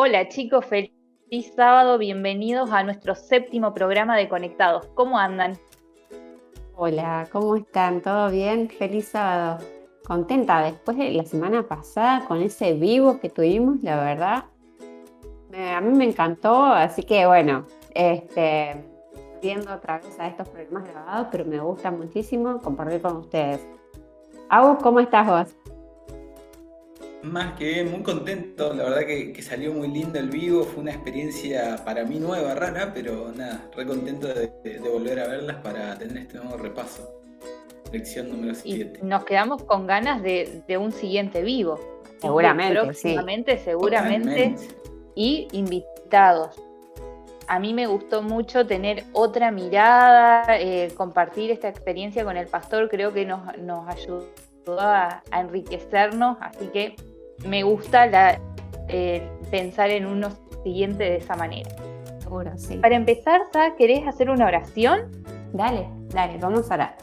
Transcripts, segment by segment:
Hola chicos, feliz sábado, bienvenidos a nuestro séptimo programa de Conectados. ¿Cómo andan? Hola, ¿cómo están? ¿Todo bien? Feliz sábado. Contenta después de la semana pasada con ese vivo que tuvimos, la verdad. A mí me encantó, así que bueno, viendo otra vez a estos programas grabados, pero me gusta muchísimo compartir con ustedes. Agus, ¿cómo estás vos? Más que bien, muy contento, la verdad que salió muy lindo el vivo, fue una experiencia para mí nueva, rara, pero nada, re contento de volver a verlas para tener este nuevo repaso. Lección número Y 7. nos quedamos con ganas de un siguiente vivo. Así que Seguramente, sí. próximamente, seguramente, Totalmente. y invitados. A mí me gustó mucho tener otra mirada, compartir esta experiencia con el pastor, creo que nos ayudó a enriquecernos, así que me gusta pensar en uno siguiente de esa manera. Seguro, sí. Para empezar, Sa, ¿querés hacer una oración? Dale, dale, vamos a orar.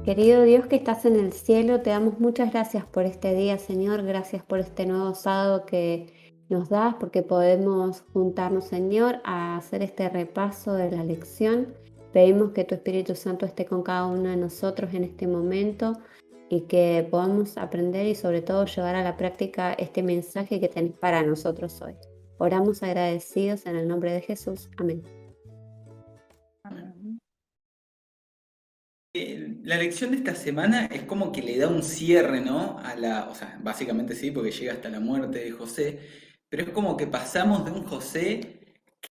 Querido Dios que estás en el cielo, te damos muchas gracias por este día, Señor. Gracias por este nuevo sábado que nos das, porque podemos juntarnos, Señor, a hacer este repaso de la lección. Pedimos que tu Espíritu Santo esté con cada uno de nosotros en este momento y que podamos aprender y sobre todo llevar a la práctica este mensaje que tenés para nosotros hoy. Oramos agradecidos en el nombre de Jesús. Amén. La lección de esta semana es como que le da un cierre, ¿no? O sea, básicamente sí, porque llega hasta la muerte de José, pero es como que pasamos de un José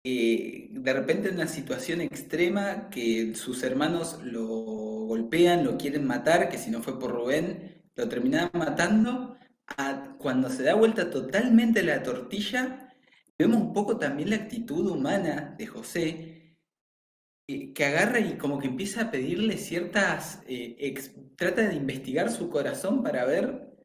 que de repente en una situación extrema, que sus hermanos lo golpean, lo quieren matar, que si no fue por Rubén, lo terminaban matando, a cuando se da vuelta totalmente la tortilla, vemos un poco también la actitud humana de José que agarra y como que empieza a pedirle ciertas, trata de investigar su corazón para ver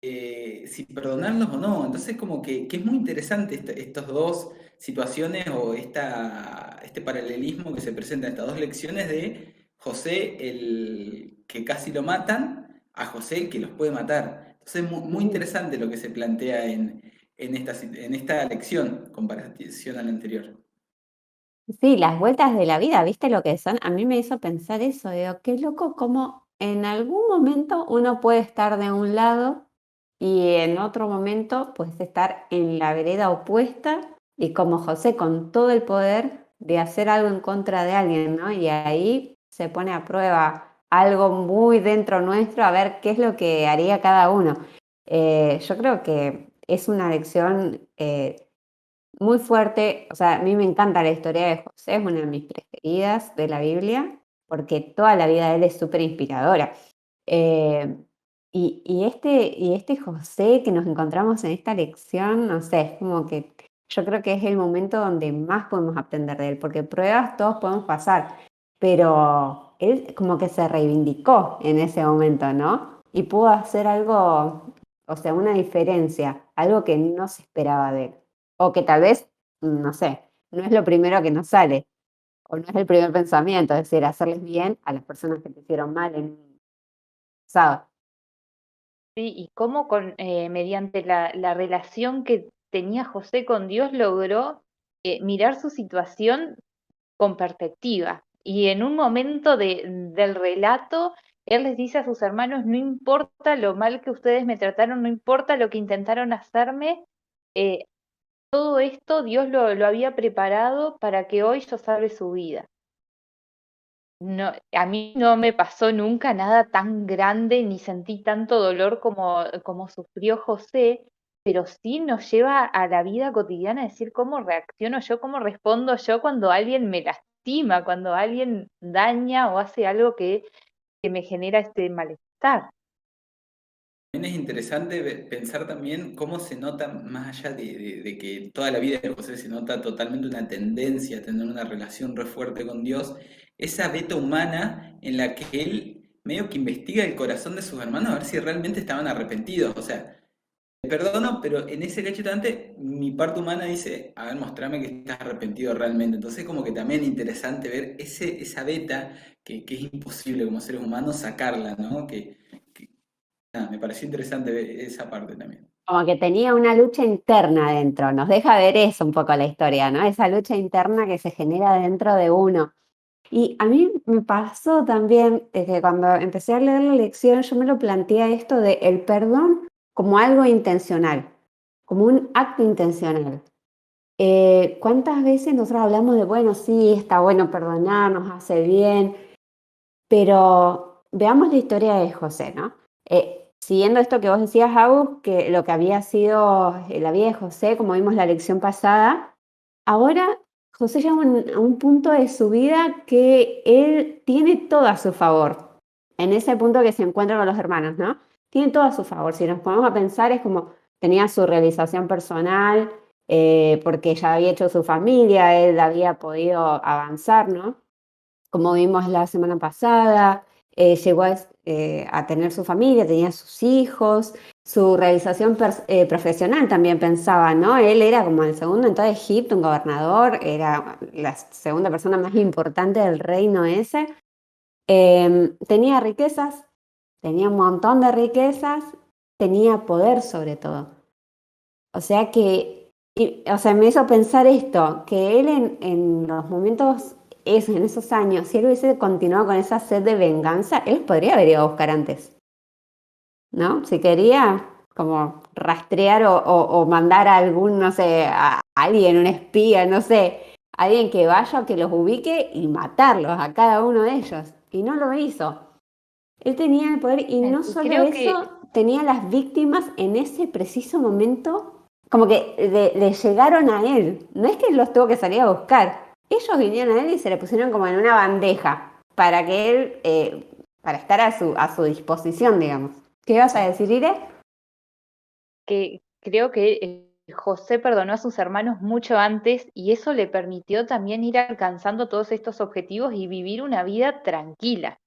si perdonarlos o no. Entonces como que es muy interesante estas dos situaciones o este paralelismo que se presenta en estas dos lecciones de José el que casi lo matan a José el que los puede matar. Entonces es muy interesante lo que se plantea en esta lección, comparación a la anterior. Sí, las vueltas de la vida, ¿viste lo que son? A mí me hizo pensar eso, digo, qué loco cómo en algún momento uno puede estar de un lado y en otro momento puedes estar en la vereda opuesta y como José con todo el poder de hacer algo en contra de alguien, ¿no? Y ahí se pone a prueba algo muy dentro nuestro a ver qué es lo que haría cada uno. Yo creo que es una lección muy fuerte, o sea, a mí me encanta la historia de José, es una de mis preferidas de la Biblia, porque toda la vida de él es súper inspiradora. Eh, y este José que nos encontramos en esta lección, no sé, es como que yo creo que es el momento donde más podemos aprender de él, porque pruebas todos podemos pasar, pero él como que se reivindicó en ese momento, ¿no? Y pudo hacer algo, o sea, una diferencia, algo que no se esperaba de él. O que tal vez, no sé, no es lo primero que nos sale, o no es el primer pensamiento, es decir, hacerles bien a las personas que te hicieron mal en un pasado. Sí, y cómo mediante la relación que tenía José con Dios logró mirar su situación con perspectiva. Y en un momento del relato, él les dice a sus hermanos, no importa lo mal que ustedes me trataron, no importa lo que intentaron hacerme, eh, todo esto Dios lo había preparado para que hoy yo salve su vida. No, a mí no me pasó nunca nada tan grande ni sentí tanto dolor como sufrió José, pero sí nos lleva a la vida cotidiana a decir cómo reacciono yo, cómo respondo yo cuando alguien me lastima, cuando alguien daña o hace algo que me genera este malestar. También es interesante pensar también cómo se nota, más allá de que toda la vida de José se nota totalmente una tendencia a tener una relación re fuerte con Dios, esa beta humana en la que él medio que investiga el corazón de sus hermanos a ver si realmente estaban arrepentidos. O sea, te perdono, pero en ese cachotante mi parte humana dice, a ver, mostrame que estás arrepentido realmente. Entonces como que también es interesante ver esa beta que es imposible como seres humanos sacarla, ¿no? Nada, me pareció interesante ver esa parte también. Como que tenía una lucha interna dentro, nos deja ver eso un poco la historia, ¿no? Esa lucha interna que se genera dentro de uno. Y a mí me pasó también que cuando empecé a leer la lección, yo me lo planteé esto de el perdón como algo intencional, como un acto intencional. ¿Cuántas veces nosotros hablamos de, bueno, sí, está bueno perdonar, nos hace bien, pero veamos la historia de José, ¿no? Siguiendo esto que vos decías, Agus, que lo que había sido la vida de José, como vimos la lección pasada, ahora José llega a un punto de su vida que él tiene todo a su favor, en ese punto que se encuentra con los hermanos, ¿no? Tiene todo a su favor. Si nos ponemos a pensar, es como tenía su realización personal, porque ya había hecho su familia, él había podido avanzar, ¿no? Como vimos la semana pasada, llegó a tener su familia, tenía sus hijos, su realización profesional también pensaba, ¿no? Él era como el segundo en todo Egipto, un gobernador, era la segunda persona más importante del reino ese. Tenía riquezas, tenía un montón de riquezas, tenía poder sobre todo. O sea que, o sea, me hizo pensar esto, que él en los momentos, en esos años, si él hubiese continuado con esa sed de venganza, él podría haber ido a buscar antes, ¿no? Si quería como rastrear o mandar a algún, no sé, a alguien, un espía, no sé, alguien que vaya, que los ubique y matarlos a cada uno de ellos. Y no lo hizo. Él tenía el poder y no Y solo creo que eso, tenía las víctimas en ese preciso momento, como que le llegaron a él. No es que él los tuvo que salir a buscar. Ellos vinieron a él y se le pusieron como en una bandeja para que él, para estar a su disposición, digamos. ¿Qué ibas a decir, Ire? creo que José perdonó a sus hermanos mucho antes y eso le permitió también ir alcanzando todos estos objetivos y vivir una vida tranquila.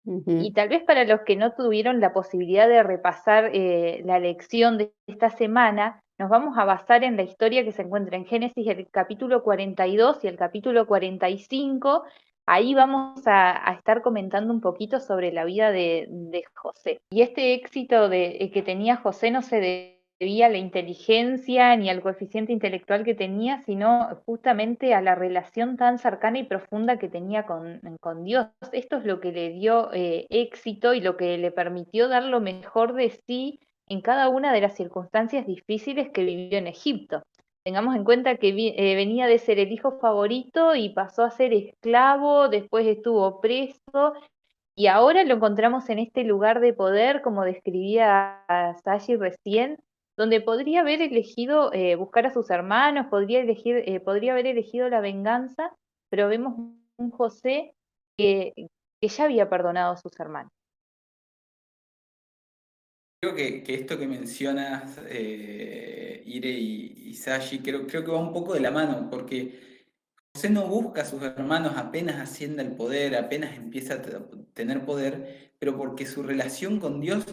Y Ujú. tal vez para los que no tuvieron la posibilidad de repasar la lección de esta semana, nos vamos a basar en la historia que se encuentra en Génesis, el capítulo 42 y el capítulo 45. Ahí vamos a estar comentando un poquito sobre la vida de José. Y este éxito que tenía José no se debía a la inteligencia ni al coeficiente intelectual que tenía, sino justamente a la relación tan cercana y profunda que tenía con Dios. Esto es lo que le dio éxito y lo que le permitió dar lo mejor de sí en cada una de las circunstancias difíciles que vivió en Egipto. Tengamos en cuenta que venía de ser el hijo favorito y pasó a ser esclavo, después estuvo preso y ahora lo encontramos en este lugar de poder, como describía Sashi recién, donde podría haber elegido buscar a sus hermanos, podría haber elegido la venganza, pero vemos un José que, que ya había perdonado a sus hermanos. Creo que esto que mencionas, Ire y Sashi, creo que va un poco de la mano, porque José no busca a sus hermanos apenas ascienda el poder, apenas empieza a tener poder, pero porque su relación con Dios,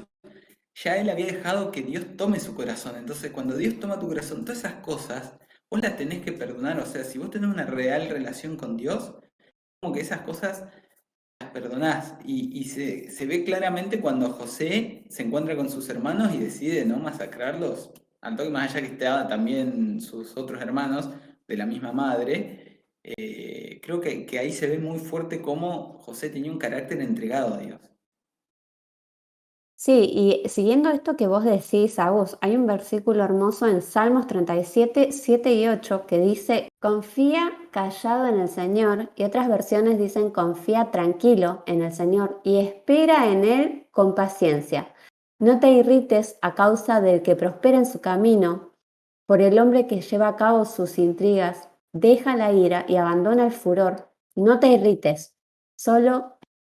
ya él había dejado que Dios tome su corazón. Entonces, cuando Dios toma tu corazón, todas esas cosas, vos las tenés que perdonar. O sea, si vos tenés una real relación con Dios, como que esas cosas las perdonás. Y se ve claramente cuando José se encuentra con sus hermanos y decide no masacrarlos, al toque más allá que estaban también sus otros hermanos de la misma madre. Creo que ahí se ve muy fuerte cómo José tenía un carácter entregado a Dios. Sí, y siguiendo esto que vos decís, Agus, hay un versículo hermoso en Salmos 37, 7 y 8 que dice, confía callado en el Señor, y otras versiones dicen, confía tranquilo en el Señor y espera en Él con paciencia. No te irrites a causa del que prospera en su camino, por el hombre que lleva a cabo sus intrigas, deja la ira y abandona el furor. No te irrites, solo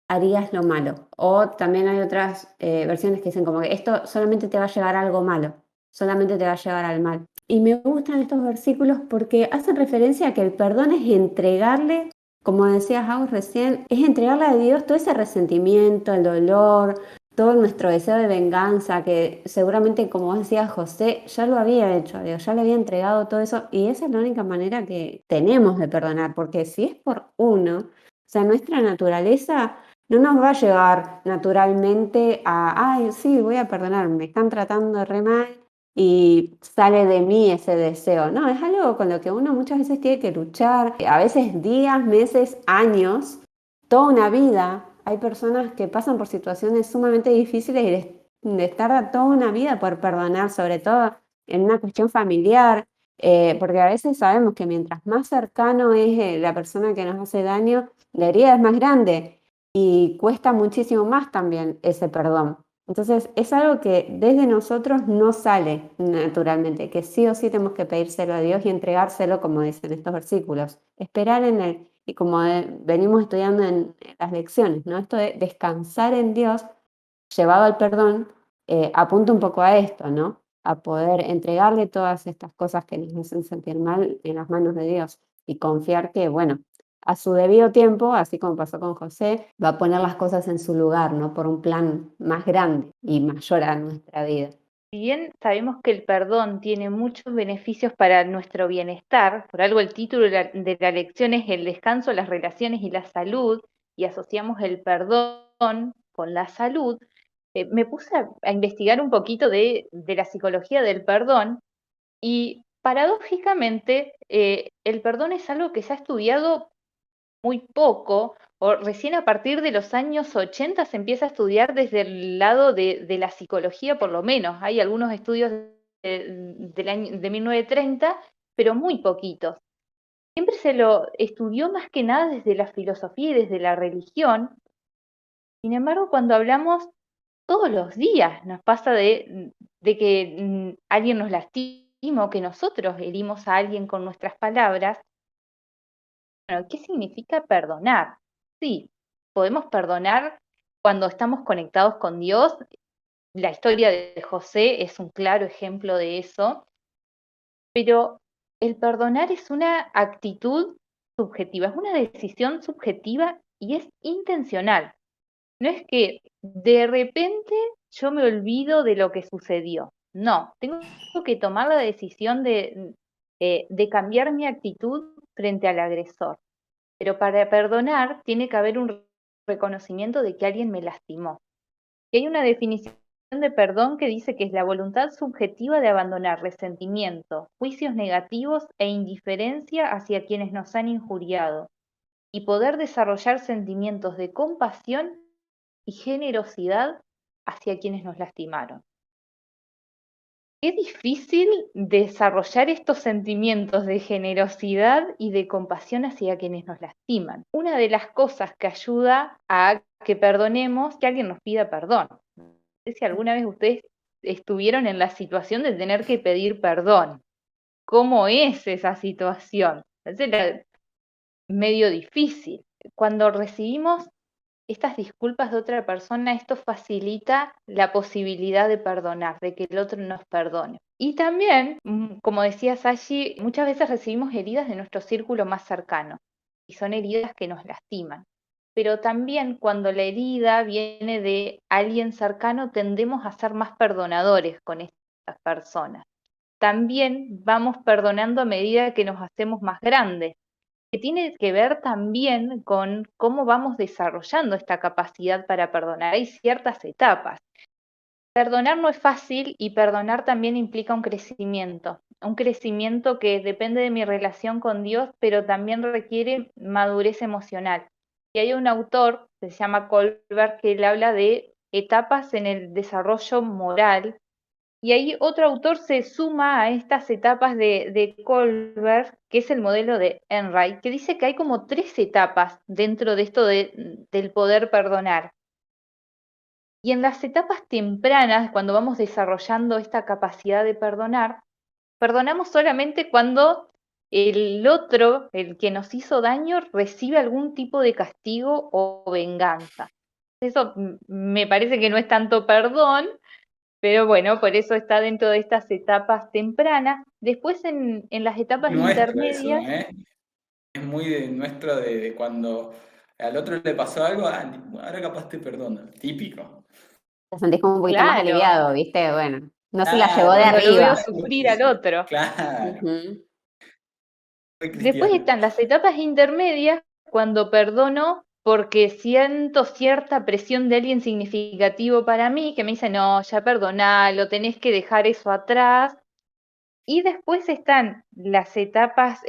harías lo malo. O también hay otras versiones que dicen como que esto solamente te va a llevar a algo malo, solamente te va a llevar al mal. Y me gustan estos versículos porque hacen referencia a que el perdón es entregarle, como decía House recién, es entregarle a Dios todo ese resentimiento, el dolor, todo nuestro deseo de venganza, que seguramente, como vos decías, José ya lo había hecho, Dios ya le había entregado todo eso, y esa es la única manera que tenemos de perdonar, porque si es por uno, o sea, nuestra naturaleza no nos va a llevar naturalmente a, ay, sí, voy a perdonar, me están tratando re mal, y sale de mí ese deseo. No, es algo con lo que uno muchas veces tiene que luchar, a veces días, meses, años, toda una vida. Hay personas que pasan por situaciones sumamente difíciles y les tarda toda una vida por perdonar, sobre todo en una cuestión familiar, porque a veces sabemos que mientras más cercano es la persona que nos hace daño, la herida es más grande y cuesta muchísimo más también ese perdón. Entonces es algo que desde nosotros no sale naturalmente, que sí o sí tenemos que pedírselo a Dios y entregárselo, como dicen estos versículos. Esperar en Él, y como venimos estudiando en las lecciones, ¿no? Esto de descansar en Dios, llevado al perdón, apunta un poco a esto, ¿no? A poder entregarle todas estas cosas que nos hacen sentir mal en las manos de Dios y confiar que, bueno, a su debido tiempo, así como pasó con José, va a poner las cosas en su lugar, ¿no? Por un plan más grande y mayor a nuestra vida. Si bien sabemos que el perdón tiene muchos beneficios para nuestro bienestar, por algo el título de la lección es El descanso, las relaciones y la salud, y asociamos el perdón con la salud, me puse a investigar un poquito de la psicología del perdón y paradójicamente el perdón es algo que se ha estudiado muy poco, o recién a partir de los años 80 se empieza a estudiar desde el lado de la psicología, por lo menos. Hay algunos estudios del año, de 1930, pero muy poquitos. Siempre se lo estudió más que nada desde la filosofía y desde la religión. Sin embargo, cuando hablamos todos los días, nos pasa de que alguien nos lastima o que nosotros herimos a alguien con nuestras palabras. Bueno, ¿qué significa perdonar? Sí, podemos perdonar cuando estamos conectados con Dios. La historia de José es un claro ejemplo de eso, pero el perdonar es una actitud subjetiva, es una decisión subjetiva y es intencional. No es que de repente yo me olvido de lo que sucedió. No, tengo que tomar la decisión de cambiar mi actitud frente al agresor. Pero para perdonar tiene que haber un reconocimiento de que alguien me lastimó. Y hay una definición de perdón que dice que es la voluntad subjetiva de abandonar resentimiento, juicios negativos e indiferencia hacia quienes nos han injuriado y poder desarrollar sentimientos de compasión y generosidad hacia quienes nos lastimaron. Es difícil desarrollar estos sentimientos de generosidad y de compasión hacia quienes nos lastiman. Una de las cosas que ayuda a que perdonemos, que alguien nos pida perdón. No sé si alguna vez ustedes estuvieron en la situación de tener que pedir perdón. ¿Cómo es esa situación? Es medio difícil. Cuando recibimos estas disculpas de otra persona, esto facilita la posibilidad de perdonar, de que el otro nos perdone. Y también, como decías allí, muchas veces recibimos heridas de nuestro círculo más cercano y son heridas que nos lastiman. Pero también cuando la herida viene de alguien cercano, tendemos a ser más perdonadores con estas personas. También vamos perdonando a medida que nos hacemos más grandes, que tiene que ver también con cómo vamos desarrollando esta capacidad para perdonar. Hay ciertas etapas. Perdonar no es fácil y perdonar también implica un crecimiento que depende de mi relación con Dios, pero también requiere madurez emocional. Y hay un autor, que se llama Colbert, que él habla de etapas en el desarrollo moral. Y ahí otro autor se suma a estas etapas de Colbert, que es el modelo de Enright, que dice que hay como 3 etapas dentro de esto del poder perdonar. Y en las etapas tempranas, cuando vamos desarrollando esta capacidad de perdonar, perdonamos solamente cuando el otro, el que nos hizo daño, recibe algún tipo de castigo o venganza. Eso me parece que no es tanto perdón, pero bueno, por eso está dentro de estas etapas tempranas. Después en las etapas Nuestro eso, intermedias, ¿eh? Es muy nuestro de cuando al otro le pasó algo, ahora capaz te perdono. Típico. Te sentís como un poquito más claro, aliviado, ¿viste? Bueno, no se la llevó Claro, de cuando lo veo arriba. sufrir al otro. Claro, Ujú. soy Después cristiano. están las etapas intermedias, cuando perdono porque siento cierta presión de alguien significativo para mí que me dice, no, ya perdonalo, tenés que dejar eso atrás. Y después están las etapas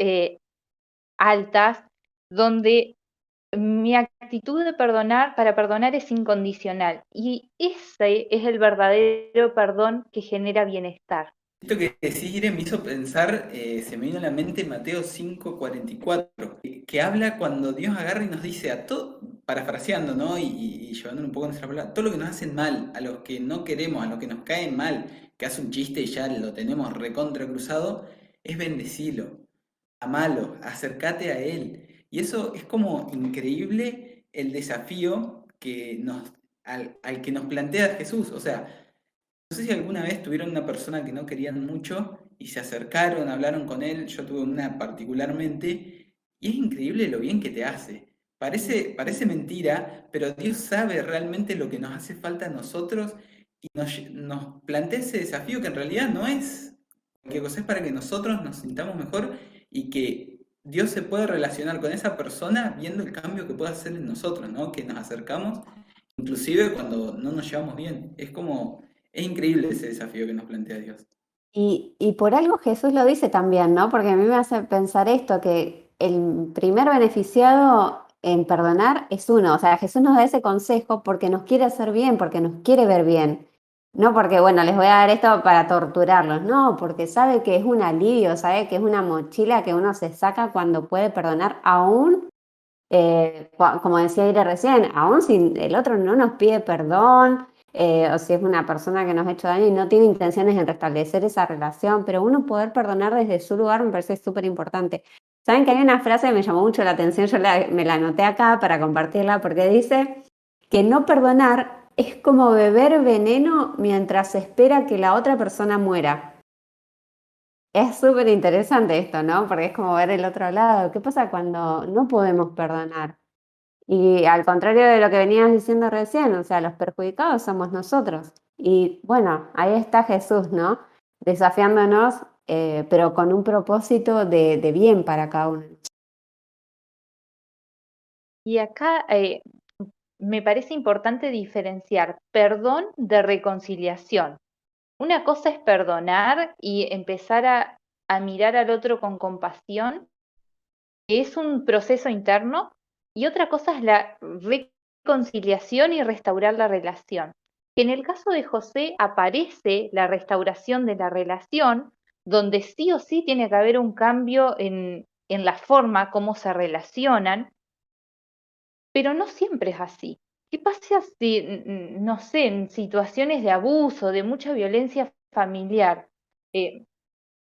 altas donde mi actitud de perdonar, para perdonar es incondicional. Y ese es el verdadero perdón que genera bienestar. Esto que decís, Ire, me hizo pensar, se me vino a la mente Mateo 5:44, que habla cuando Dios agarra y nos dice a todo, parafraseando, ¿no? Y llevándolo un poco a nuestra palabra, todo lo que nos hacen mal, a los que no queremos, a los que nos caen mal, que hace un chiste y ya lo tenemos recontra cruzado, es bendecilo, amalo, acércate a Él. Y eso es como increíble el desafío al que nos plantea Jesús. O sea, no sé si alguna vez tuvieron una persona que no querían mucho y se acercaron, hablaron con él, yo tuve una particularmente, y es increíble lo bien que te hace. Parece mentira, pero Dios sabe realmente lo que nos hace falta a nosotros y nos plantea ese desafío que en realidad no es cualquier cosa, es para que nosotros nos sintamos mejor y que Dios se pueda relacionar con esa persona viendo el cambio que puede hacer en nosotros, ¿no? Que nos acercamos inclusive cuando no nos llevamos bien. Es increíble ese desafío que nos plantea Dios. Y por algo Jesús lo dice también, ¿no? Porque a mí me hace pensar esto, que el primer beneficiado en perdonar es uno. O sea, Jesús nos da ese consejo porque nos quiere hacer bien, porque nos quiere ver bien. No porque, bueno, les voy a dar esto para torturarlos, no, porque sabe que es un alivio, sabe que es una mochila que uno se saca cuando puede perdonar, aún, como decía Ira recién, aún si el otro no nos pide perdón, o si es una persona que nos ha hecho daño y no tiene intenciones en restablecer esa relación, pero uno poder perdonar desde su lugar me parece súper importante. Saben que hay una frase que me llamó mucho la atención, me la anoté acá para compartirla, porque dice que no perdonar es como beber veneno mientras se espera que la otra persona muera. Es súper interesante esto, ¿no? Porque es como ver el otro lado. ¿Qué pasa cuando no podemos perdonar? Y al contrario de lo que venías diciendo recién, o sea, los perjudicados somos nosotros. Y bueno, ahí está Jesús, ¿no? Desafiándonos, pero con un propósito de bien para cada uno. Y acá me parece importante diferenciar perdón de reconciliación. Una cosa es perdonar y empezar a mirar al otro con compasión, que es un proceso interno, y otra cosa es la reconciliación y restaurar la relación. En el caso de José aparece la restauración de la relación, donde sí o sí tiene que haber un cambio en la forma como se relacionan, pero no siempre es así. ¿Qué pasa si, no sé, en situaciones de abuso, de mucha violencia familiar, eh,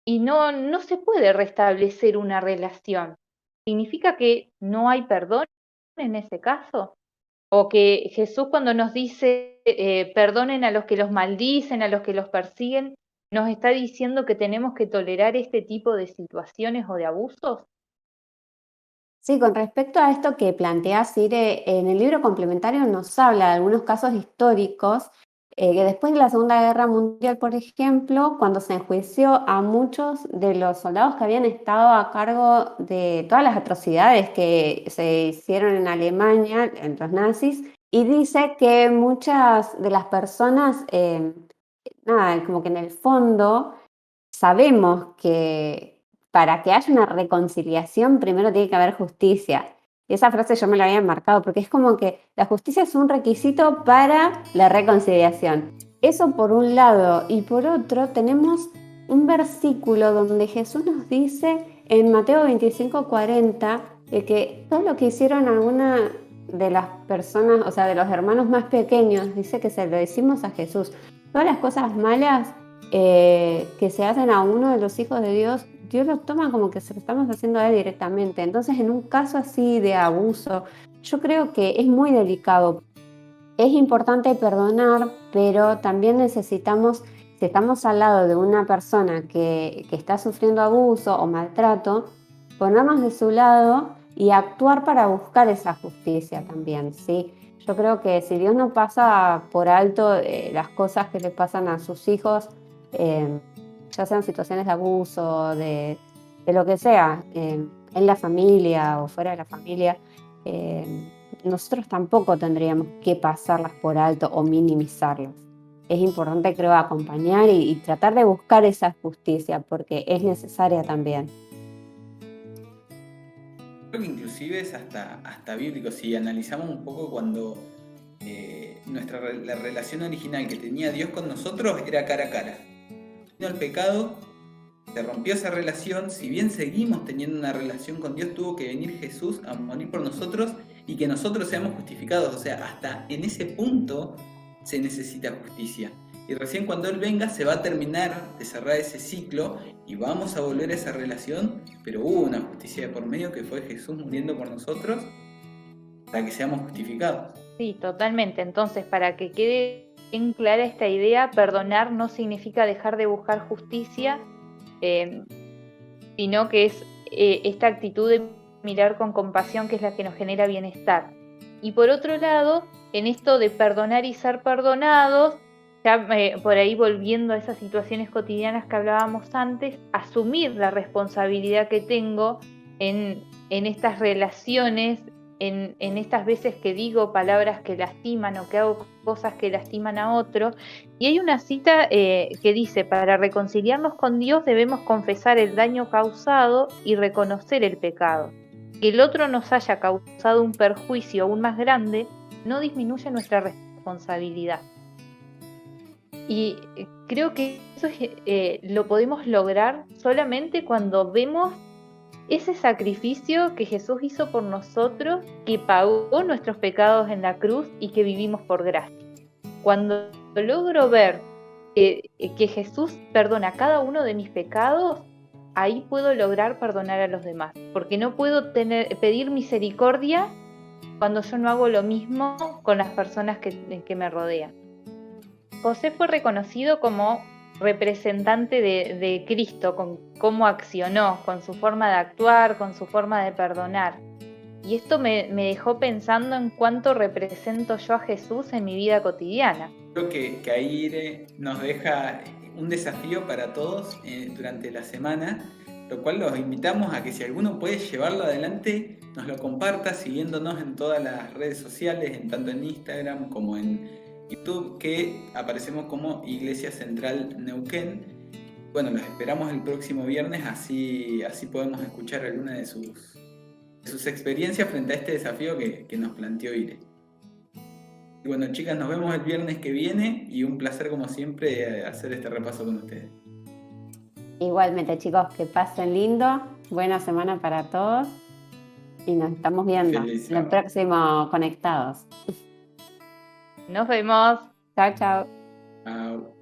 y no se puede restablecer una relación? ¿Significa que no hay perdón en ese caso? ¿O que Jesús cuando nos dice perdonen a los que los maldicen, a los que los persiguen, nos está diciendo que tenemos que tolerar este tipo de situaciones o de abusos? Sí, con respecto a esto que plantea Cire, en el libro complementario nos habla de algunos casos históricos, que después de la Segunda Guerra Mundial, por ejemplo, cuando se enjuició a muchos de los soldados que habían estado a cargo de todas las atrocidades que se hicieron en Alemania, en los nazis, y dice que muchas de las personas, nada, como que en el fondo sabemos que para que haya una reconciliación primero tiene que haber justicia. Y esa frase yo me la había marcado porque es como que la justicia es un requisito para la reconciliación. Eso por un lado. Y por otro tenemos un versículo donde Jesús nos dice en Mateo 25:40 de que todo lo que hicieron alguna de las personas, o sea, de los hermanos más pequeños, dice que se lo decimos a Jesús. Todas las cosas malas que se hacen a uno de los hijos de Dios, Dios lo toma como que se lo estamos haciendo a él directamente. Entonces, en un caso así de abuso, yo creo que es muy delicado. Es importante perdonar, pero también necesitamos, si estamos al lado de una persona que está sufriendo abuso o maltrato, ponernos de su lado y actuar para buscar esa justicia también, ¿sí? Yo creo que si Dios no pasa por alto las cosas que le pasan a sus hijos, eh, ya sean situaciones de abuso, de lo que sea, en la familia o fuera de la familia, nosotros tampoco tendríamos que pasarlas por alto o minimizarlas. Es importante, creo, acompañar y tratar de buscar esa justicia porque es necesaria también. Creo que inclusive es hasta bíblico, si analizamos un poco cuando la relación original que tenía Dios con nosotros era cara a cara. Vino el pecado, se rompió esa relación, si bien seguimos teniendo una relación con Dios, tuvo que venir Jesús a morir por nosotros y que nosotros seamos justificados. O sea, hasta en ese punto se necesita justicia. Y recién cuando Él venga se va a terminar de cerrar ese ciclo y vamos a volver a esa relación, pero hubo una justicia de por medio que fue Jesús muriendo por nosotros para que seamos justificados. Sí, totalmente. Entonces, para que quede bien clara esta idea, perdonar no significa dejar de buscar justicia, sino que es esta actitud de mirar con compasión que es la que nos genera bienestar. Y por otro lado, en esto de perdonar y ser perdonados, ya por ahí volviendo a esas situaciones cotidianas que hablábamos antes, asumir la responsabilidad que tengo en estas relaciones, en estas veces que digo palabras que lastiman o que hago cosas que lastiman a otro. Y hay una cita que dice, para reconciliarnos con Dios debemos confesar el daño causado y reconocer el pecado. Que el otro nos haya causado un perjuicio aún más grande no disminuye nuestra responsabilidad. Y creo que eso lo podemos lograr solamente cuando vemos ese sacrificio que Jesús hizo por nosotros, que pagó nuestros pecados en la cruz y que vivimos por gracia. Cuando logro ver que Jesús perdona cada uno de mis pecados, ahí puedo lograr perdonar a los demás, porque no puedo pedir misericordia cuando yo no hago lo mismo con las personas que me rodean. José fue reconocido como representante de Cristo, con cómo accionó, con su forma de actuar, con su forma de perdonar. Y esto me dejó pensando en cuánto represento yo a Jesús en mi vida cotidiana. Creo que ahí nos deja un desafío para todos durante la semana, lo cual los invitamos a que si alguno puede llevarlo adelante, nos lo comparta siguiéndonos en todas las redes sociales, tanto en Instagram como en YouTube, que aparecemos como Iglesia Central Neuquén. Bueno, los esperamos el próximo viernes, así podemos escuchar alguna de sus experiencias frente a este desafío que nos planteó Ire. Y bueno, chicas, nos vemos el viernes que viene y un placer como siempre hacer este repaso con ustedes. Igualmente, chicos, que pasen lindo, buena semana para todos y nos estamos viendo en el próximo Conectados. Nos vemos. Chao, chao. Chao.